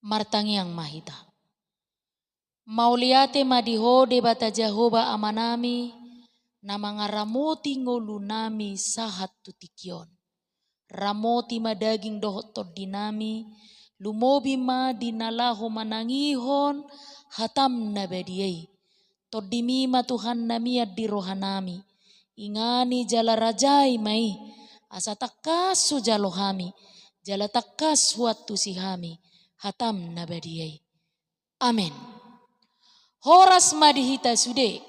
martangiang mahita. Mauliate madihode bata Jehovah amanami na mga ramoti ngolunami sahat tutikyon. Ramoti madaging dohot dinami lumobi ma dinalaho manangihon hatam na bediyay. Todimima Tuhan namiad di rohanami. Ingani jala rajai mai asa takas su jalohami. Jala takas huatu sihami hatam na bediyay. Amen. Horas madihita sude.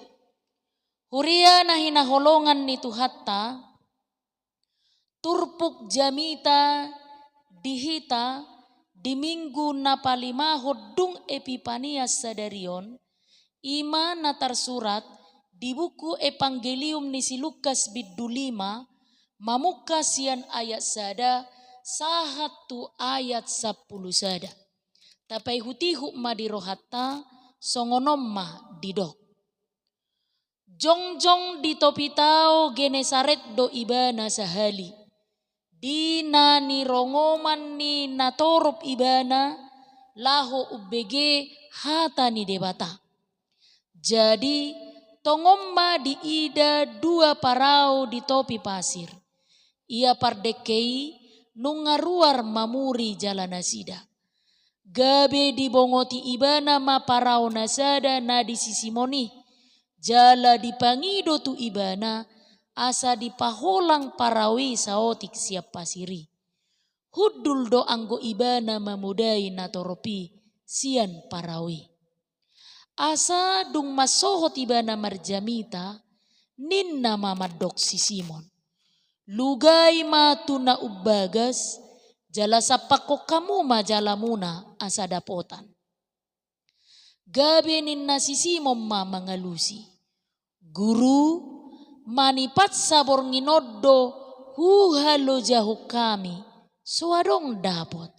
Huria na hinaholongan ni Tuhatta. Turpuk jamita dihita di minggu na palimahod dung Epipanias sadarion. Ima na tarsurat di buku Evangelium ni si Lukas bidulima. Mamuka sian ayat sada sahat tu ayat 10 sada. Tapay hutihu madirohatta songonom mah didok. Jongjong di topitao Genesaret do ibana sahali. Dina ni rongoman ni natorop ibana laho ubege hata ni debata. Jadi tongomma di ida 2 parau di topi pasir. Ia pardekei nungaruar mamuri jalan nasida. Gabe di bongoti ibana ma parau nasada na di sisimoni. Jala dipangido tu ibana asa dipaholang parawi saotik siap pasiri. Hudul do anggo ibana mamudai natoropi sian parawi. Asa dung masohot ibana marjamita ninna mamadok si Simon. Lugay matuna ubagas jala sapako kamu majalamuna asa dapotan. Gabe ninna si Simon mangalusi. Guru manipat sabor nginoddo huhalo jahuk kami suadong dapot.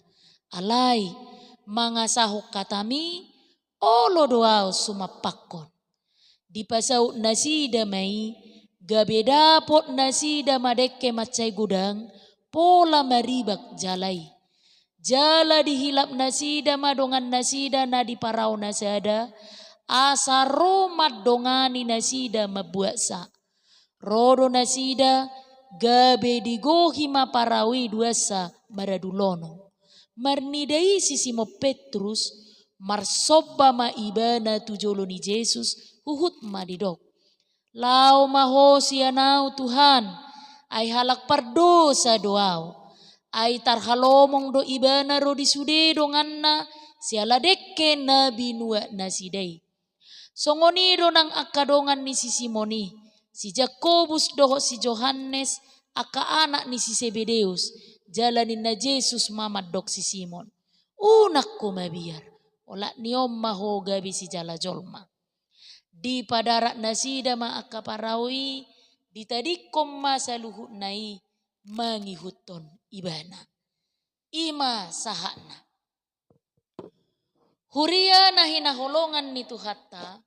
Alay mangasahuk katami olo doao sumapakon. Di pasau nasida mai gabe dapot nasida madekke macai gudang pola maribak jalai. Jala dihilap nasida madongan nasida na di parau nasada asa romat dongani nasida mabuasa. Rodo nasida gabe digohi ma parawi duasa maradulono. Marnidai sisimo Petrus marsoba ma ibana tujolo ni Jesus huhut madidok. Lau mahosi anau Tuhan ay halak pardosa doau. Ay tarhalomong do ibana ro disude donganna siala dekke nabi nuwa nasidai. Songonido nang akadongan ni si Simoni, si Jakobus doho si Johannes, aka anak ni si Zebedeus, jalanin na Jesus mamadok si Simon. Unak ko mabiar, ola niom maho gabi si jala jolma. Di padarak nasida ma akaparawi, ditadikom masaluhut nai, mangihuton ibana. Ima sahana. Huria na hinaholongan ni Tuhatta,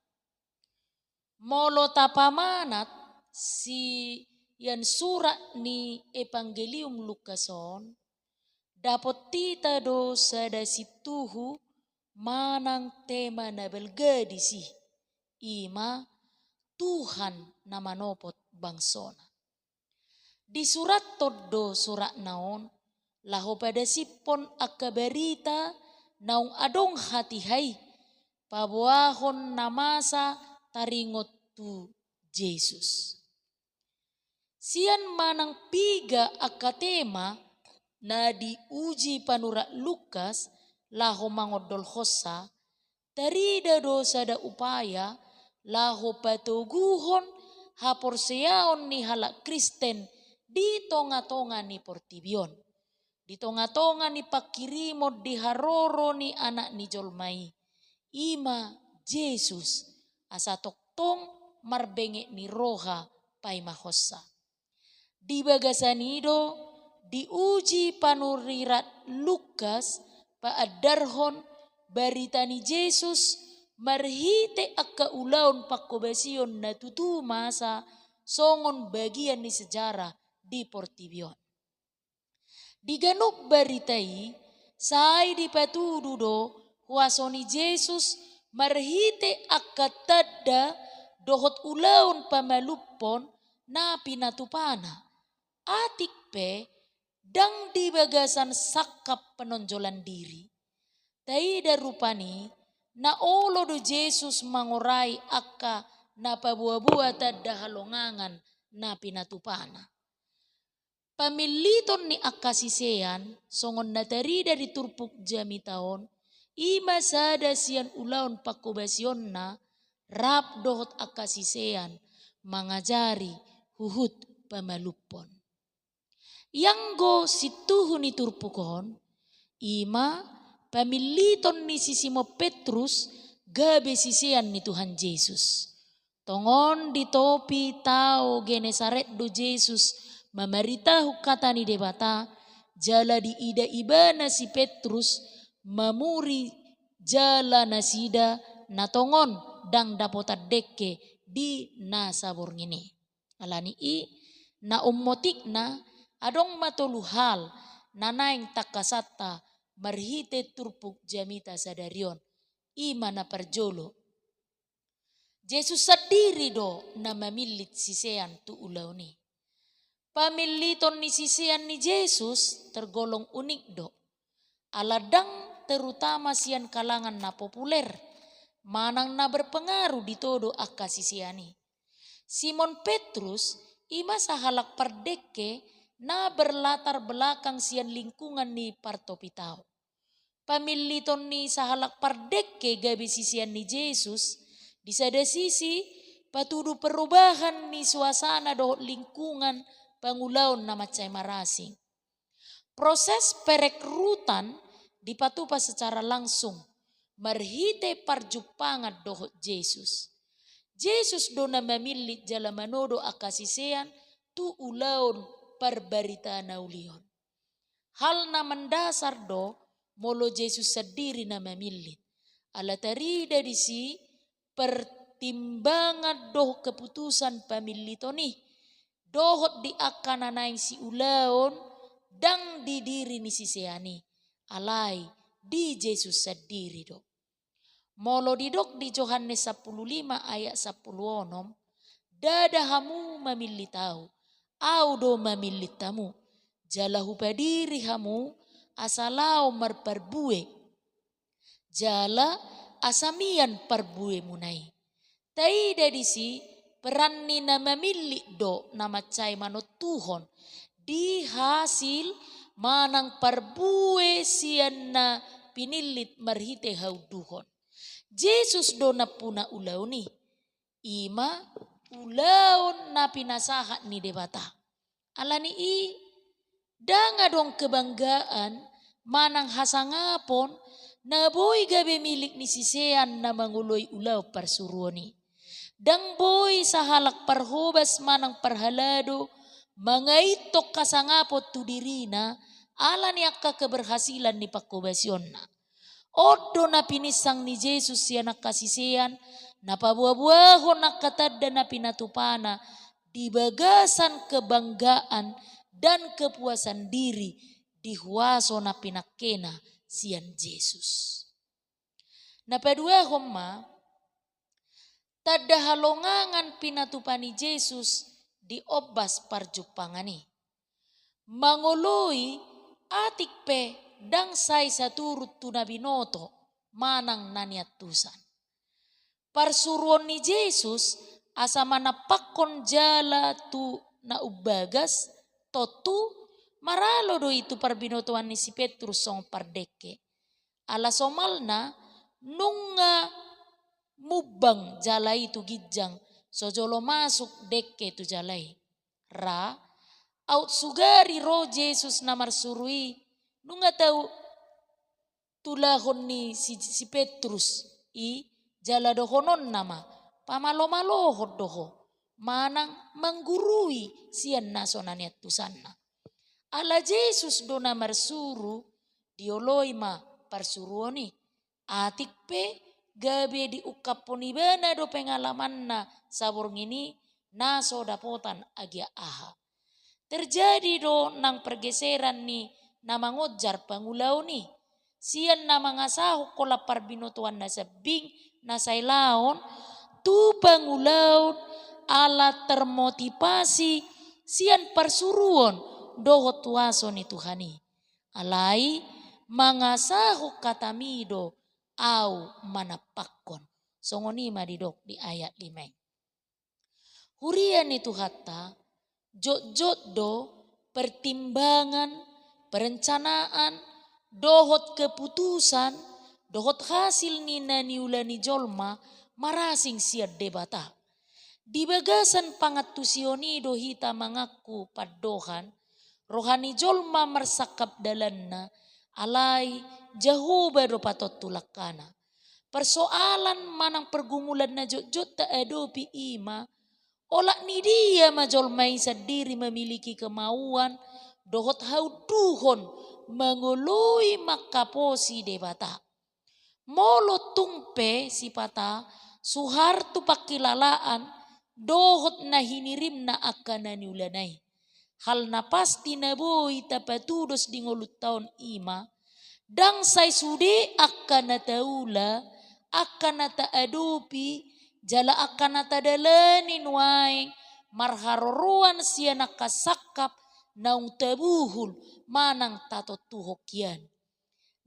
molo tapamanat si yan surat ni Evangelium Lukason, dapat tita do sada situhu manang tema na belgadisi, ima Tuhan na manopot bangsona. Di surat todo surat naon, laho pada sipon akabarita naung adong hati hai, pabuahon namasa taringot tu Jesus. Sian manang piga akatema na diuji panurak Lukas laho mangodol hosa, tarida dosa da upaya laho patuguhon haporseaon ni halak Kristen di tonga-tonga ni portibion. Di tonga-tonga ni pakirimod di haroro ni anak ni jolmai. Ima Jesus asa toktong marbenge ni roha pai mahosa. Di bagasanido diuji panurirat Lukas paadarhon barita ni Jesus marhite akka ulaon pakobasion na tutu masa songon bagian ni sejarah di Portibion. Di ganop baritai sai di patududo huasoni Yesus marhite akatadda dohot ulaun pamalupon na pinatupana. Atik pe dang di bagasan sakap penonjolan diri. Taida rupani na olo do Yesus mangurai akka na pabuah-buah tadda halongangan na pinatupana. Pamiliton ni akasisean songon natari dari turpuk jami taon ima sada sian ulaun pakubasion na rap dohot akasisean mangajari huhut pamalupon. Yang go situhun ni turpukon ima pamiliton ni sisimo Petrus gabe sisean ni Tuhan Yesus. Tongon di topi tao Genesaret do Yesus mamaritahu kata ni debata jala di ida ibana si Petrus mamuri jala nasida na tongon dang dapota deke di nasabor ngini. Alani i na ummotik na adong matoluhal nanaing takasata marhite turpuk jamita sadarion ima na parjolo. Jesus sendiri do na mamilit sisean tu ulaw ni. Pamiliton ni sisian ni Yesus tergolong unik do. Aladang terutama sian kalangan na populer. Manang na berpengaruh di todo akasisiani. Simon Petrus ima sahalak pardeke na berlatar belakang sian lingkungan ni partopitao. Pamiliton ni sahalak pardeke gabi sisian ni Yesus. Di sada sisi patudu perubahan ni suasana do lingkungan pangulaon na macay marasing. Proses perekrutan dipatupa secara langsung. Marhite parjupangan dohot Yesus. Yesus do na mamilit jala manodo akasisean tu ulaon parbarita naulion. Hal na mendasar do molo Yesus sendiri na mamilit. Alatari dari si pertimbangan doh keputusan pamilitoni. Dohot di akananaing si ulaon dang di diri ni siseani alai di Yesus sendiri do. Molo didok di Yohanes 15 ayat 10 dadahamu mamilitahu au do mamilitamu jalahu padiri hamu asalau marparbue jala asamian parbue munai. Taida disi peran ni na mamilik do na macay manot Tuhon di hasil manang parbue sian na pinilit marhite hauduhon. Yesus do na puna ulaw ni ima ulaon na pinasahat ni debata. Alani i danga dong kebanggaan manang hasangapon na boy gabe milik ni sisean na manguloy ulaw parsuruoni. Dang boy sa halak parhobas manang parhalado, mga itok kasangapot tu dirina, ala ni akka keberhasilan ni pakobasyon na. Odo na pinisang ni Jesus siya nakasisean, napabuah-buahon nakatadda na pinatupana, di bagasan kebanggaan dan kepuasan diri, di huwaso na pinakena siyan Jesus. Napadua homa, tadda halongangan pinatupani Jesus di obas parjupangani. Mangoloy atik pe dang say saturut tu nabinoto manang naniatusan. Parsuruan ni Jesus asa manapakon jala tu na ubagas totu maralo do itu parbinotoan ni si Petrus song pardeke. Ala somalna nunga mubang jalai tu gijang sojolo masuk deke tu jalai. Ra out sugari ro Jesus namar surui nunga tahu tulahon ni si Petrus i jala dohonon nama pamalo-malo doho manang menggurui sian nasonaniat tusanna. Ala Jesus do namar suru dioloi ma parsuruoni atik pe gabe di ukaponi bana do pengalaman na sabor ngini naso dapotan agia aha. Terjadi do nang pergeseran ni namangojar pangulaw ni. sian na mga sahok ko lapar binutuan na sabing na saylaon, tu pangulaw ala termotivasi sian persuruan dohot waso ni Tuhani. Alai mga sahok katamido au manapakon. Songoni madidok di ayat 5. Hurian itu hatta jot-jot do pertimbangan, perencanaan, dohot keputusan, dohot hasil nina niulani jolma marasing siad debata. Di bagasan pangatusioni do hita mengaku padohan, rohani jolma mersakap dalanna, alai jauh do patot tulakana. Persoalan manang pergumulan na jot-jot ta adopi ima, olak ni dia majolmai sendiri memiliki kemauan, dohot hauduhon mengului makaposi debata. Molo tumpe sipata suhartu pakilalaan dohot na hinirim na akana niulanay. Hal na pasti na boy tapatudos di ngulut taon ima, dang say sude akana taula, akana taadupi, jala akana tadalanin waing marharuruan siya nakasakap naung tabuhul manang tato tuhokyan.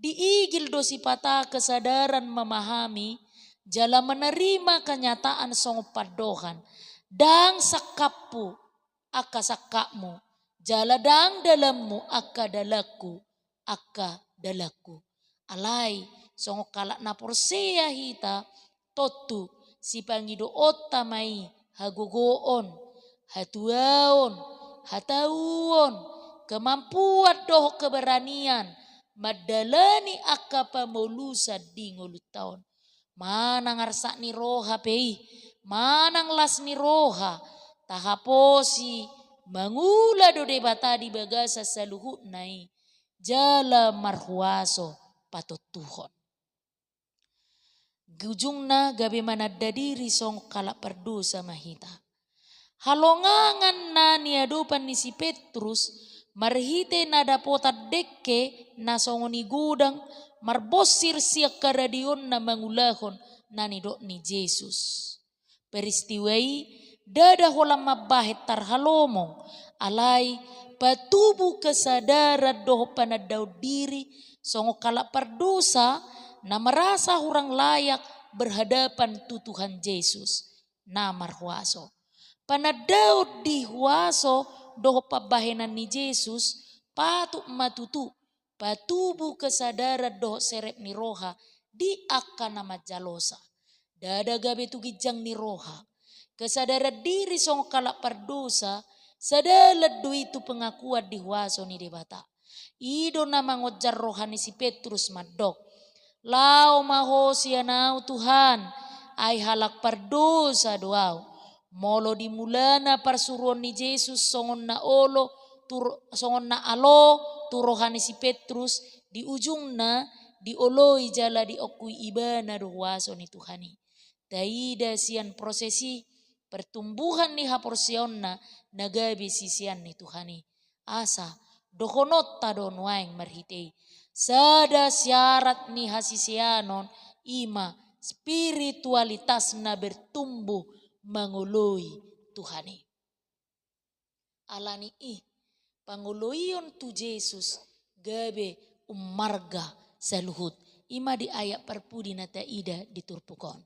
Diigil do sipata kesadaran memahami, jala menerima kenyataan song padohan, dang sakapu aka sakakmu, jala dang dalammu aka dalaku, aka dalaku. Alai song kalak na porseya hita totu si pangido otamai hagogoon, hatuaon, hatauon, kemampuan doh keberanian, madalani aka pamolusa di ngulut taon. Manang arsak ni roha pei, manang las ni roha, tahaposi, mangula do debata di bagasa saluhut nai, jala marhuaso patot tuhon. Gujungna gabe manadadiri song kalak perdosa mahita. Halongangan na niadupan ni si Petrus, marhite nada potat dekke na songoni gudang, marbosir siya karadion na mangulahon na nidok ni Jesus. Peristiwai dada holam mabahit tarhalomong, alai patubu kesadaran doh panadaw diri, songo kalak perdosa na merasa hurang layak berhadapan tu Tuhan Yesus na marhuaso. Panadaw di huaso doh pabahenan ni Yesus patuk matutu patubu kesadaran doh serep ni roha di akan nama jalosa. Dada gabe tu gijang ni roha. Kesadaran diri song kalak perdosa sadalat do itu pengakuan di huaso ni debata. Ido nama ngojar rohani si Petrus madok. Lau maho sianau Tuhan, ay halak perdosa doau. Molo dimulana persuruan ni Yesus songon na olo, songon na alo, turohani si Petrus, di ujungna dioloi jala diokui ibana dohuaso ni Tuhani. Daida sian prosesi pertumbuhan ni haporsionna nagabi sisian ni Tuhani. Asa dohonot tadon waing marhitei. Sada syarat ni hasisianon ima spiritualitas na bertumbuh mangului Tuhani. Alani panguloyon tu Yesus gabe umarga saluhut. Ima di ayat perpudi na taida diturpukon.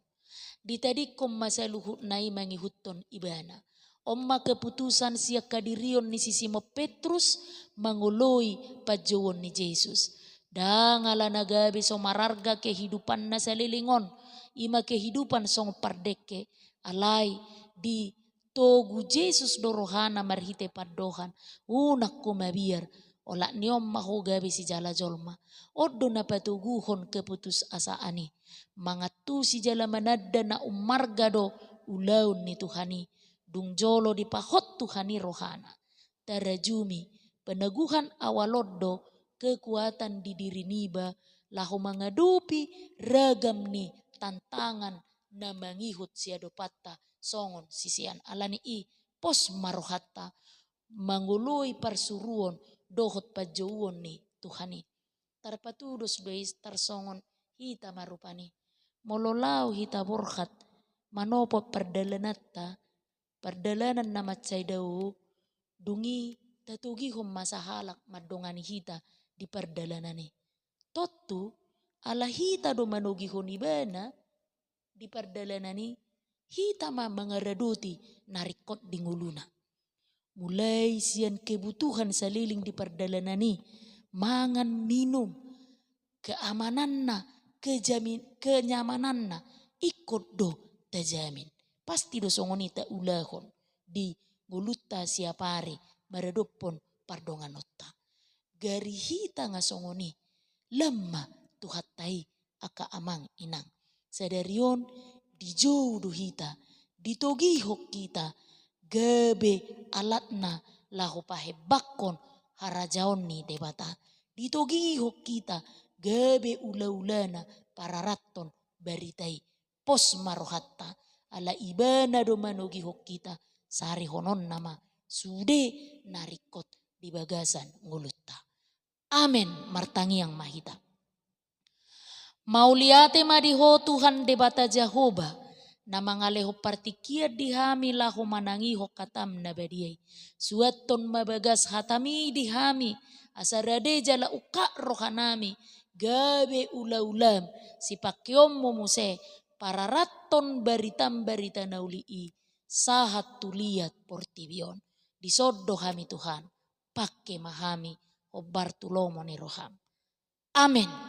Ditadikom masaluhut na mangihuton ibana. Omma keputusan siya kadirion ni sisimo Petrus manguloi pajawon ni Yesus. Dangala nagabe so mararga kehidupan na salilingon. Ima kehidupan song pardeke. Alai di togu Yesus dorohana marhite padohan. Unak kumabiar. Olak niom maho gabe si jala jolma. Odo na patuguhon keputus asaani. Mangatu si jala manadda na umarga do ulaun ni Tuhani. Dung jolo di pahot Tuhani rohana. Tarajumi peneguhan awaloddo kekuatan di diri niba. Lahu mengadupi ragam ni tantangan na mangihut siado patta songon sisian alani pos marohatta mangului persuruan dohot pajauon ni Tuhani. tarpatudos dois tarsongon hita marupani. Mololau hita borkat manopo perdalanan na matsay daw dungi tatugi hom masahalak madongani hita di perdalanani. Totu ala hita do manugi honibana di perdalanani hita ma mangaraduti narikot di nguluna. Mulai sian kebutuhan saliling di perdalanani, mangan minum, keamananna, kenyamananna, ikut do tajamin. Pasti do songonita ulahon di ngulutta siapare maradopon pardonganotta. Gari hita nga songoni lemah tuhatai aka amang inang. Sadarion di jauh do hita, ditogi hok kita, gabe alatna lahu pahe bakon harajaon ni debata. Ditogi hok kita, gabe ula-ulana para raton baritai pos marohatta. Ala ibana do manogi hok kita, sari honon nama sude narikot di bagasan ngulutta. Amen martangi yang mahita. Mauliate madiho Tuhan debata Jehovah na mangaleho partikia dihami lahu manangi ho katam na badiay. Suaton mabagas hatami dihami asarade jala uka rohanami gabe ula-ulam si pakyom mumuse para raton baritam-barita naulii sahat tuliat portibion. Disodo hami Tuhan pakke mahami o bartulomo ni roham. Amen.